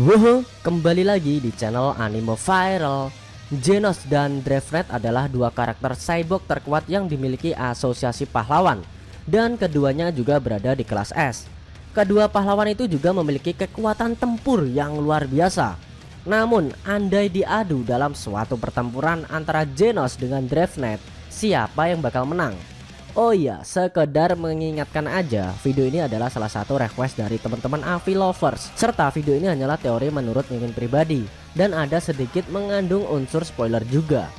Wuhu, kembali lagi di channel Anime Viral. Genos dan Dravenett adalah dua karakter cyborg terkuat yang dimiliki asosiasi pahlawan, dan keduanya juga berada di kelas S. Kedua pahlawan itu juga memiliki kekuatan tempur yang luar biasa. Namun, andai diadu dalam suatu pertempuran antara Genos dengan Dravenett, siapa yang bakal menang? Oh iya, sekedar mengingatkan aja, video ini adalah salah satu request dari teman-teman Avi Lovers. Serta video ini hanyalah teori menurut Mimin pribadi, dan ada sedikit mengandung unsur spoiler juga.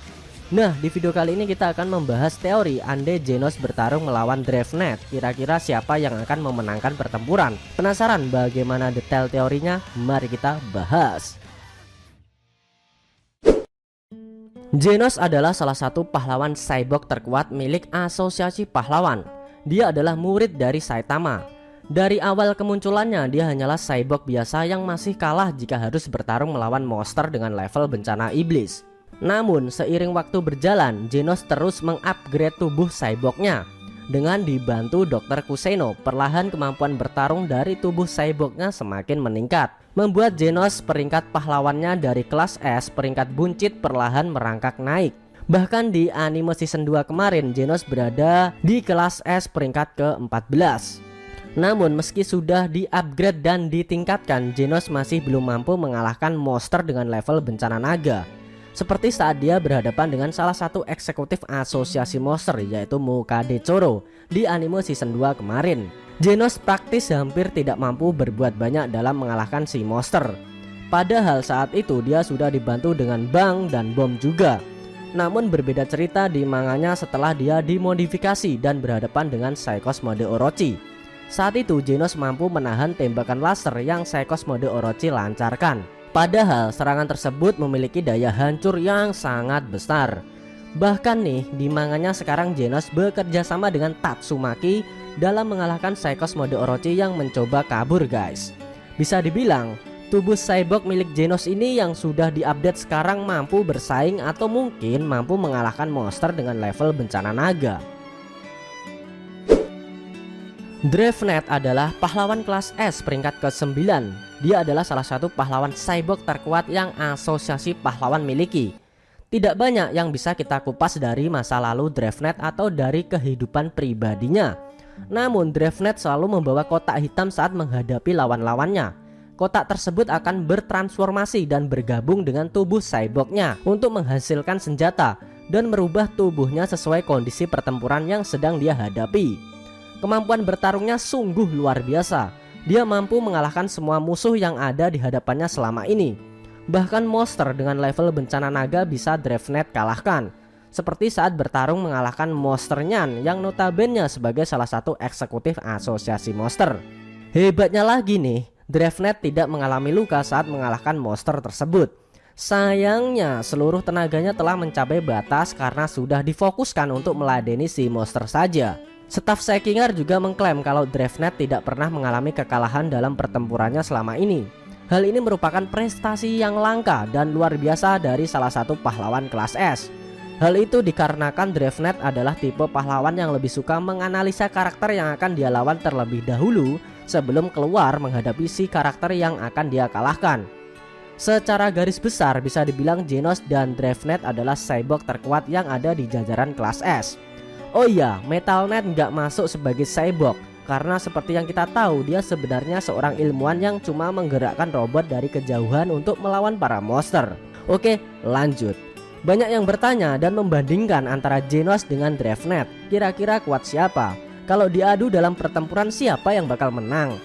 Nah, di video kali ini kita akan membahas teori andai Genos bertarung melawan Dravenett. Kira-kira siapa yang akan memenangkan pertempuran? Penasaran bagaimana detail teorinya? Mari kita bahas. Genos adalah salah satu pahlawan cyborg terkuat milik asosiasi pahlawan. Dia adalah murid dari Saitama. Dari awal kemunculannya, dia hanyalah cyborg biasa yang masih kalah jika harus bertarung melawan monster dengan level bencana iblis. Namun seiring waktu berjalan, Genos terus mengupgrade tubuh cyborgnya. Dengan dibantu Dr. Kuseno, perlahan kemampuan bertarung dari tubuh cyborgnya semakin meningkat, membuat Genos peringkat pahlawannya dari kelas S peringkat buncit perlahan merangkak naik. Bahkan di anime season 2 kemarin, Genos berada di kelas S peringkat ke-14. Namun meski sudah di-upgrade dan ditingkatkan, Genos masih belum mampu mengalahkan monster dengan level bencana naga. Seperti saat dia berhadapan dengan salah satu eksekutif asosiasi monster, yaitu Mukade Choro di anime season 2 kemarin. Genos praktis hampir tidak mampu berbuat banyak dalam mengalahkan si monster. Padahal saat itu dia sudah dibantu dengan Bang dan Bom juga. Namun berbeda cerita di manganya setelah dia dimodifikasi dan berhadapan dengan Psychos mode Orochi. Saat itu Genos mampu menahan tembakan laser yang Psychos mode Orochi lancarkan. Padahal serangan tersebut memiliki daya hancur yang sangat besar. Bahkan nih di manganya sekarang Genos bekerja sama dengan Tatsumaki dalam mengalahkan Psychos mode Orochi yang mencoba kabur guys. Bisa dibilang tubuh cyborg milik Genos ini yang sudah diupdate sekarang mampu bersaing atau mungkin mampu mengalahkan monster dengan level bencana naga. Dravenett adalah pahlawan kelas S peringkat ke-9. Dia adalah salah satu pahlawan cyborg terkuat yang asosiasi pahlawan miliki. Tidak banyak yang bisa kita kupas dari masa lalu Dravenett atau dari kehidupan pribadinya. Namun Dravenett selalu membawa kotak hitam saat menghadapi lawan-lawannya. Kotak tersebut akan bertransformasi dan bergabung dengan tubuh cyborgnya untuk menghasilkan senjata dan merubah tubuhnya sesuai kondisi pertempuran yang sedang dia hadapi. Kemampuan bertarungnya sungguh luar biasa. Dia mampu mengalahkan semua musuh yang ada di hadapannya selama ini. Bahkan monster dengan level bencana naga bisa Dravenett kalahkan. Seperti saat bertarung mengalahkan Monster Nyan yang notabene sebagai salah satu eksekutif asosiasi monster. Hebatnya lagi nih, Dravenett tidak mengalami luka saat mengalahkan monster tersebut. Sayangnya seluruh tenaganya telah mencapai batas karena sudah difokuskan untuk meladeni si monster saja. Staf Sekinger juga mengklaim kalau Dravenett tidak pernah mengalami kekalahan dalam pertempurannya selama ini. Hal ini merupakan prestasi yang langka dan luar biasa dari salah satu pahlawan kelas S. Hal itu dikarenakan Dravenett adalah tipe pahlawan yang lebih suka menganalisa karakter yang akan dia lawan terlebih dahulu sebelum keluar menghadapi si karakter yang akan dia kalahkan. Secara garis besar bisa dibilang Genos dan Dravenett adalah cyborg terkuat yang ada di jajaran kelas S. Oh iya, Metal Knight nggak masuk sebagai cyborg karena seperti yang kita tahu dia sebenarnya seorang ilmuwan yang cuma menggerakkan robot dari kejauhan untuk melawan para monster. Oke, lanjut. Banyak yang bertanya dan membandingkan antara Genos dengan Dravenett. Kira-kira kuat siapa? Kalau diadu dalam pertempuran siapa yang bakal menang?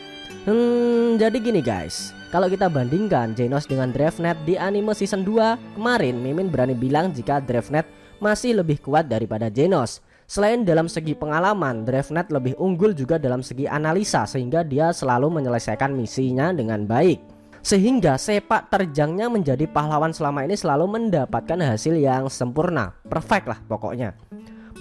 Jadi gini guys, kalau kita bandingkan Genos dengan Dravenett di anime season 2 kemarin, Mimin berani bilang jika Dravenett masih lebih kuat daripada Genos. Selain dalam segi pengalaman, Dravenett lebih unggul juga dalam segi analisa sehingga dia selalu menyelesaikan misinya dengan baik. Sehingga sepak terjangnya menjadi pahlawan selama ini selalu mendapatkan hasil yang sempurna, perfect lah pokoknya.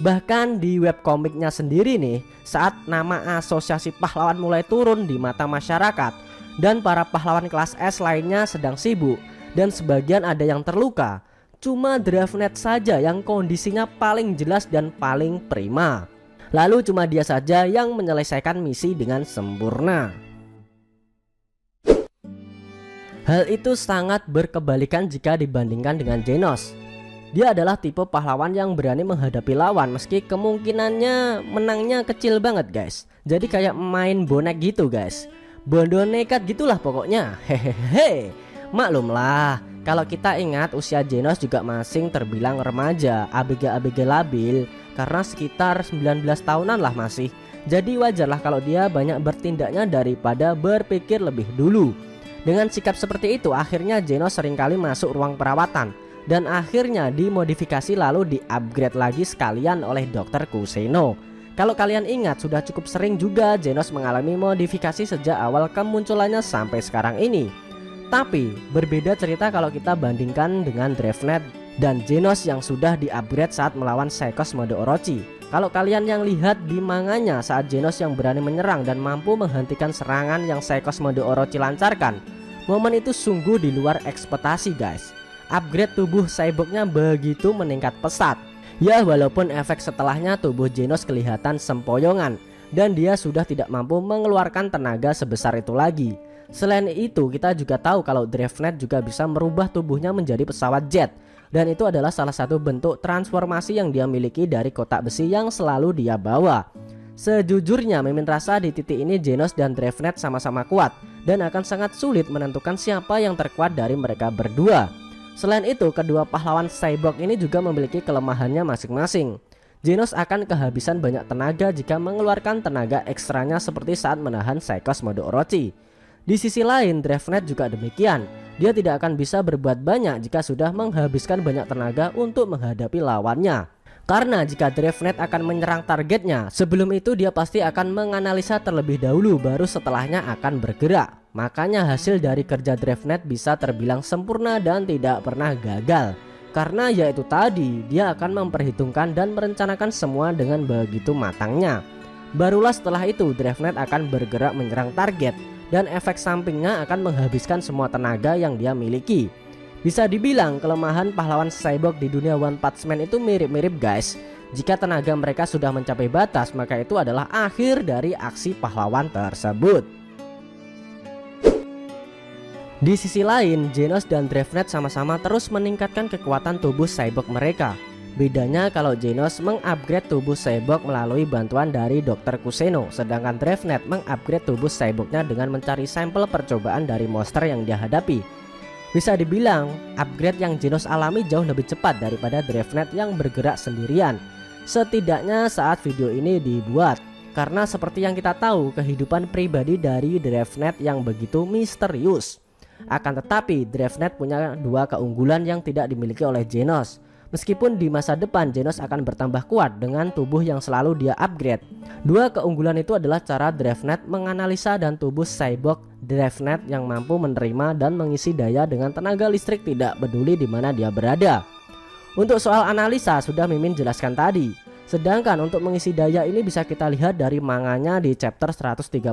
Bahkan di webkomiknya sendiri nih, saat nama asosiasi pahlawan mulai turun di mata masyarakat dan para pahlawan kelas S lainnya sedang sibuk dan sebagian ada yang terluka, cuma Dravenett saja yang kondisinya paling jelas dan paling prima. Lalu cuma dia saja yang menyelesaikan misi dengan sempurna. Hal itu sangat berkebalikan jika dibandingkan dengan Genos. Dia adalah tipe pahlawan yang berani menghadapi lawan meski kemungkinannya menangnya kecil banget guys. Jadi kayak main bonek gitu guys. Bondo nekat gitulah pokoknya. Hehehe. Maklumlah, kalau kita ingat usia Genos juga masih terbilang remaja, ABG labil karena sekitar 19 tahunan lah masih. Jadi wajarlah kalau dia banyak bertindaknya daripada berpikir lebih dulu. Dengan sikap seperti itu akhirnya Genos seringkali masuk ruang perawatan dan akhirnya dimodifikasi lalu di-upgrade lagi sekalian oleh Dr. Kuseno. Kalau kalian ingat sudah cukup sering juga Genos mengalami modifikasi sejak awal kemunculannya sampai sekarang ini. Tapi berbeda cerita kalau kita bandingkan dengan Dravenett dan Genos yang sudah di-upgrade saat melawan Seikos mode Orochi. Kalau kalian yang lihat di manganya saat Genos yang berani menyerang dan mampu menghentikan serangan yang Seikos mode Orochi lancarkan, momen itu sungguh di luar ekspektasi guys. Upgrade tubuh cyborgnya begitu meningkat pesat. Ya walaupun efek setelahnya tubuh Genos kelihatan sempoyongan dan dia sudah tidak mampu mengeluarkan tenaga sebesar itu lagi. Selain itu kita juga tahu kalau Dravenett juga bisa merubah tubuhnya menjadi pesawat jet. Dan itu adalah salah satu bentuk transformasi yang dia miliki dari kotak besi yang selalu dia bawa. Sejujurnya mimin rasa di titik ini Genos dan Dravenett sama-sama kuat dan akan sangat sulit menentukan siapa yang terkuat dari mereka berdua. Selain itu kedua pahlawan cyborg ini juga memiliki kelemahannya masing-masing. Genos akan kehabisan banyak tenaga jika mengeluarkan tenaga ekstranya seperti saat menahan Seikos mode Orochi. Di sisi lain Dravenett juga demikian. Dia tidak akan bisa berbuat banyak jika sudah menghabiskan banyak tenaga untuk menghadapi lawannya. Karena jika Dravenett akan menyerang targetnya, sebelum itu dia pasti akan menganalisa terlebih dahulu baru setelahnya akan bergerak. Makanya hasil dari kerja Dravenett bisa terbilang sempurna dan tidak pernah gagal. Karena yaitu tadi, dia akan memperhitungkan dan merencanakan semua dengan begitu matangnya. Barulah setelah itu Dravenett akan bergerak menyerang target. Dan efek sampingnya akan menghabiskan semua tenaga yang dia miliki. Bisa dibilang kelemahan pahlawan cyborg di dunia One Punch Man itu mirip-mirip guys. Jika tenaga mereka sudah mencapai batas maka itu adalah akhir dari aksi pahlawan tersebut. Di sisi lain Genos dan Dravenett sama-sama terus meningkatkan kekuatan tubuh cyborg mereka. Bedanya kalau Genos mengupgrade tubuh cyborg melalui bantuan dari Dr. Kuseno, sedangkan Dravenett mengupgrade tubuh cyborgnya dengan mencari sampel percobaan dari monster yang dia hadapi. Bisa dibilang upgrade yang Genos alami jauh lebih cepat daripada Dravenett yang bergerak sendirian. Setidaknya saat video ini dibuat. Karena seperti yang kita tahu kehidupan pribadi dari Dravenett yang begitu misterius. Akan tetapi Dravenett punya dua keunggulan yang tidak dimiliki oleh Genos. Meskipun di masa depan Genos akan bertambah kuat dengan tubuh yang selalu dia upgrade. Dua keunggulan itu adalah cara Dravenett menganalisa dan tubuh cyborg Dravenett yang mampu menerima dan mengisi daya dengan tenaga listrik tidak peduli di mana dia berada. Untuk soal analisa sudah Mimin jelaskan tadi. Sedangkan untuk mengisi daya ini bisa kita lihat dari manganya di chapter 135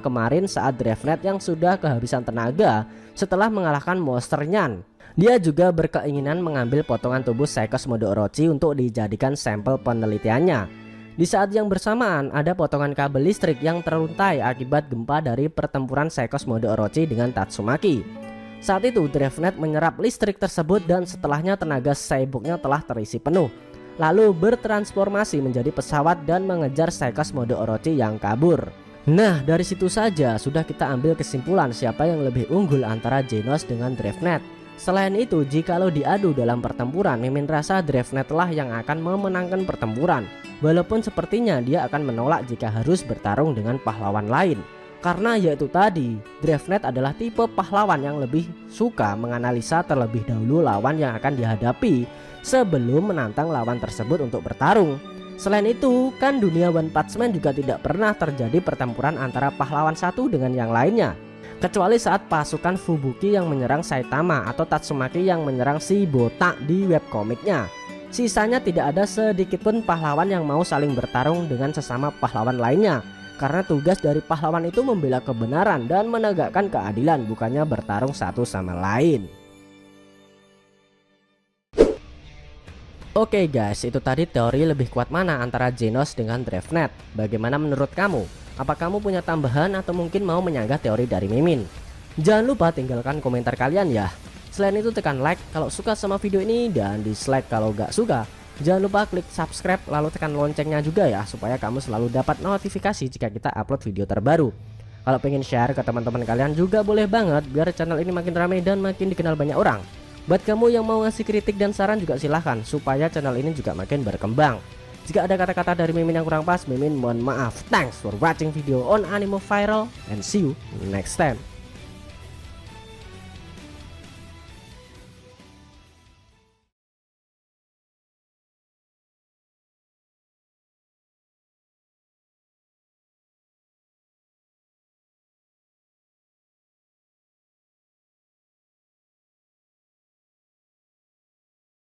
kemarin saat Dravenett yang sudah kehabisan tenaga setelah mengalahkan monster Nyan. Dia juga berkeinginan mengambil potongan tubuh Seikos mode Orochi untuk dijadikan sampel penelitiannya. Di saat yang bersamaan ada potongan kabel listrik yang teruntai akibat gempa dari pertempuran Seikos mode Orochi dengan Tatsumaki. Saat itu Dravenett menyerap listrik tersebut dan setelahnya tenaga cyborgnya telah terisi penuh. Lalu bertransformasi menjadi pesawat dan mengejar Seikos mode Orochi yang kabur. Nah dari situ saja sudah kita ambil kesimpulan siapa yang lebih unggul antara Genos dengan Dravenett. Selain itu, jikalau diadu dalam pertempuran, Mimin rasa Dravenett lah yang akan memenangkan pertempuran. Walaupun sepertinya dia akan menolak jika harus bertarung dengan pahlawan lain. Karena yaitu tadi, Dravenett adalah tipe pahlawan yang lebih suka menganalisa terlebih dahulu lawan yang akan dihadapi sebelum menantang lawan tersebut untuk bertarung. Selain itu, kan dunia One Punch Man juga tidak pernah terjadi pertempuran antara pahlawan satu dengan yang lainnya. Kecuali saat pasukan Fubuki yang menyerang Saitama atau Tatsumaki yang menyerang si botak di webkomiknya. Sisanya tidak ada sedikitpun pahlawan yang mau saling bertarung dengan sesama pahlawan lainnya. Karena tugas dari pahlawan itu membela kebenaran dan menegakkan keadilan, bukannya bertarung satu sama lain. Oke guys, itu tadi teori lebih kuat mana antara Genos dengan Dravenett. Bagaimana menurut kamu? Apa kamu punya tambahan atau mungkin mau menyanggah teori dari Mimin? Jangan lupa tinggalkan komentar kalian ya. Selain itu tekan like kalau suka sama video ini dan dislike kalau gak suka. Jangan lupa klik subscribe lalu tekan loncengnya juga ya, supaya kamu selalu dapat notifikasi jika kita upload video terbaru. Kalau pengen share ke teman-teman kalian juga boleh banget, biar channel ini makin ramai dan makin dikenal banyak orang. Buat kamu yang mau ngasih kritik dan saran juga silahkan, supaya channel ini juga makin berkembang. Jika ada kata-kata dari Mimin yang kurang pas, Mimin mohon maaf. Thanks for watching video on Animo Viral and see you next time.